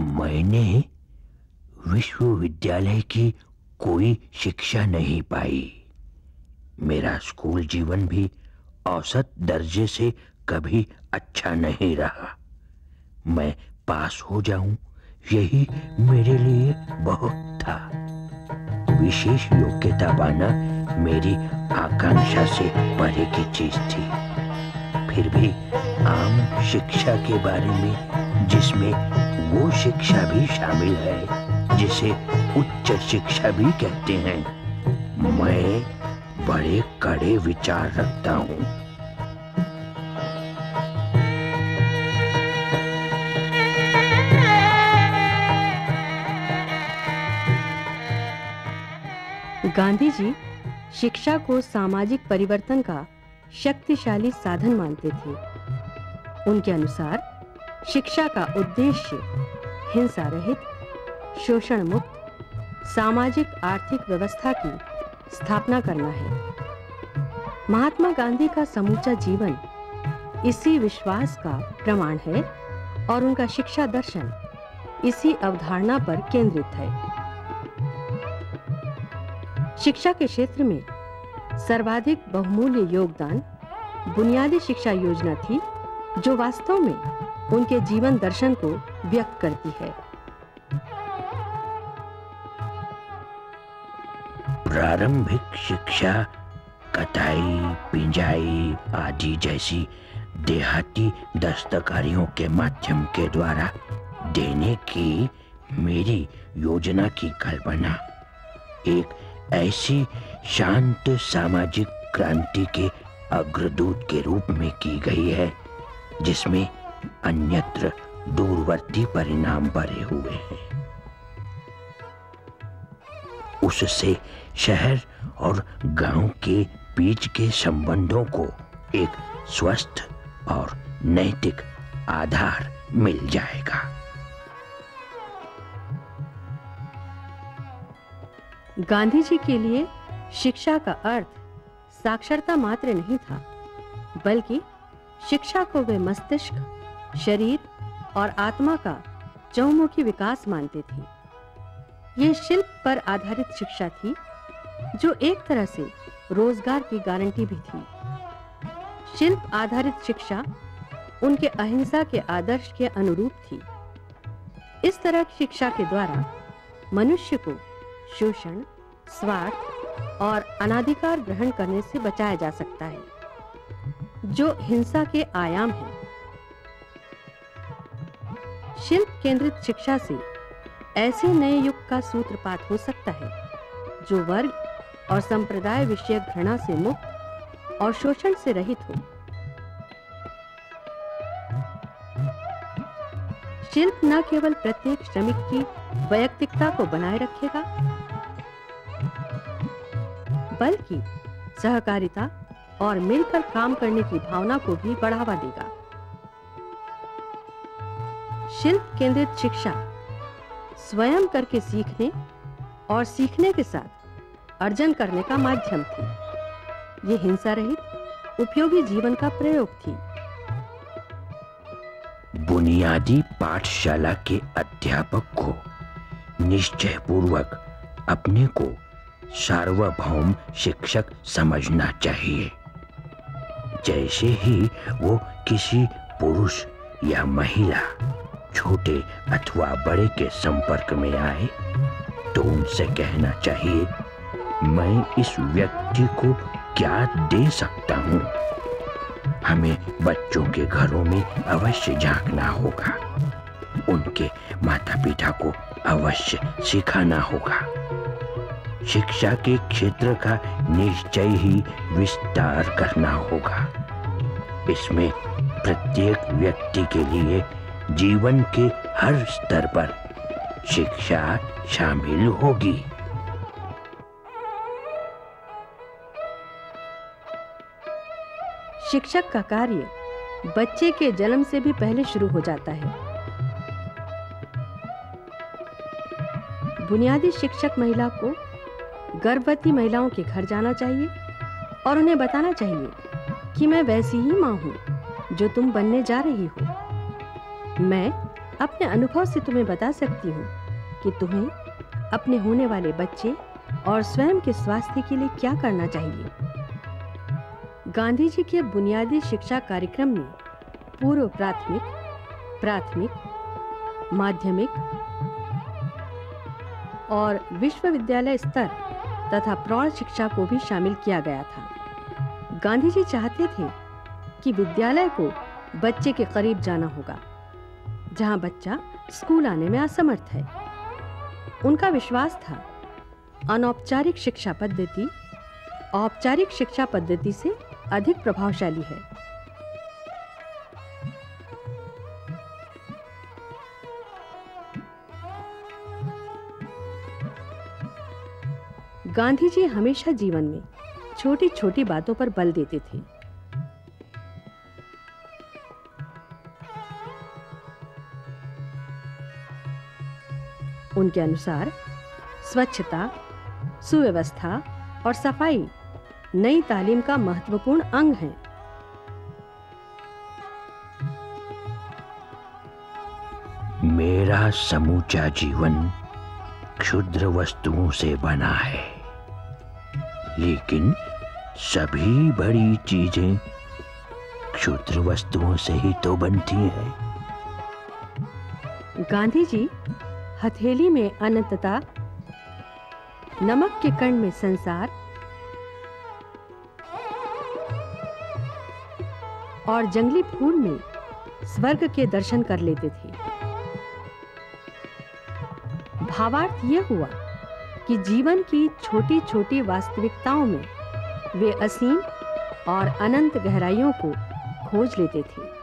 मैंने विश्वविद्यालय की कोई शिक्षा नहीं पाई। मेरा स्कूल जीवन भी औसत दर्जे से कभी अच्छा नहीं रहा। मैं पास हो जाऊं, यही मेरे लिए बहुत था। विशेष योग्यता पाना मेरी आकांक्षा से परे की चीज थी। फिर भी आम शिक्षा के बारे में, जिसमें वो शिक्षा भी शामिल है जिसे उच्च शिक्षा भी कहते हैं, मैं बड़े कड़े विचार रखता हूँ। गांधी जी शिक्षा को सामाजिक परिवर्तन का शक्तिशाली साधन मानते थे। उनके अनुसार शिक्षा का उद्देश्य हिंसा रहित, शोषण मुक्त सामाजिक आर्थिक व्यवस्था की स्थापना करना है। महात्मा गांधी का समूचा जीवन इसी विश्वास का प्रमाण है और उनका शिक्षा दर्शन इसी अवधारणा पर केंद्रित है। शिक्षा के क्षेत्र में सर्वाधिक बहुमूल्य योगदान बुनियादी शिक्षा योजना थी, जो वास्तव में उनके जीवन दर्शन को व्यक्त करती है। प्रारंभिक शिक्षा कताई, पिंजाई आदि जैसी देहाती दस्तकारियों के माध्यम के द्वारा देने की मेरी योजना की कल्पना एक ऐसी शांत सामाजिक क्रांति के अग्रदूत के रूप में की गई है जिसमें अन्यत्र दूरवर्ती परिणाम भरे हुए हैं। उससे शहर और गांव के बीच के संबंधों को एक स्वस्थ और नैतिक आधार मिल जाएगा। गांधी जी के लिए शिक्षा का अर्थ साक्षरता मात्र नहीं था, बल्कि शिक्षा को वे मस्तिष्क, शरीर और आत्मा का चहुमुखी विकास मानते थे। यह शिल्प पर आधारित शिक्षा थी, जो एक तरह से रोजगार की गारंटी भी थी। शिल्प आधारित शिक्षा उनके अहिंसा के आदर्श के अनुरूप थी। इस तरह की शिक्षा के द्वारा मनुष्य को शोषण, स्वार्थ और अनाधिकार ग्रहण करने से बचाया जा सकता है, जो हिंसा के आयाम हैं। शिल्प केंद्रित शिक्षा से ऐसे नए युग का सूत्रपात हो सकता है जो वर्ग और संप्रदाय विषयक घृणा से मुक्त और शोषण से रहित हो। शिल्प न केवल प्रत्येक श्रमिक की वैयक्तिकता को बनाए रखेगा, बल्कि सहकारिता और मिलकर काम करने की भावना को भी बढ़ावा देगा। शिल्प केंद्रित शिक्षा स्वयं करके सीखने और सीखने के साथ अर्जन करने का माध्यम थी। यह हिंसा रहित उपयोगी जीवन का प्रयोग थी। बुनियादी पाठशाला के अध्यापक को निश्चयपूर्वक अपने को सार्वभौम शिक्षक समझना चाहिए। जैसे ही वो किसी पुरुष या महिला, छोटे अथवा बड़े के संपर्क में आए, तो उनसे कहना चाहिए, मैं इस व्यक्ति को क्या दे सकता हूँ। हमें बच्चों के घरों में अवश्य झांकना होगा, उनके माता पिता को अवश्य सिखाना होगा। शिक्षा के क्षेत्र का निश्चय ही विस्तार करना होगा। इसमें प्रत्येक व्यक्ति के लिए जीवन के हर स्तर पर शिक्षा शामिल होगी। शिक्षक का कार्य बच्चे के जन्म से भी पहले शुरू हो जाता है। बुनियादी शिक्षक महिला को गर्भवती महिलाओं के घर जाना चाहिए और उन्हें बताना चाहिए कि मैं वैसी ही मां हूं जो तुम बनने जा रही हो। मैं अपने अनुभव से तुम्हें बता सकती हूँ कि तुम्हें अपने होने वाले बच्चे और स्वयं के स्वास्थ्य के लिए क्या करना चाहिए। गांधी जी के बुनियादी शिक्षा कार्यक्रम में पूर्व प्राथमिक, प्राथमिक, माध्यमिक और विश्वविद्यालय स्तर तथा प्रौढ़ शिक्षा को भी शामिल किया गया था। गांधी जी चाहते थे कि विद्यालय को बच्चे के करीब जाना होगा, जहां बच्चा स्कूल आने में असमर्थ है। उनका विश्वास था अनौपचारिक शिक्षा पद्धति औपचारिक शिक्षा पद्धति से अधिक प्रभावशाली है। गांधी जी हमेशा जीवन में छोटी छोटी बातों पर बल देते थे। उनके अनुसार स्वच्छता, सुव्यवस्था और सफाई नई तालीम का महत्वपूर्ण अंग है। मेरा समूचा जीवन क्षुद्र वस्तुओं से बना है, लेकिन सभी बड़ी चीजें क्षुद्र वस्तुओं से ही तो बनती हैं। गांधी जी हथेली में अनंतता, नमक के कण में संसार और जंगली फूल में स्वर्ग के दर्शन कर लेते थे। भावार्थ यह हुआ कि जीवन की छोटी छोटी वास्तविकताओं में वे असीम और अनंत गहराइयों को खोज लेते थे।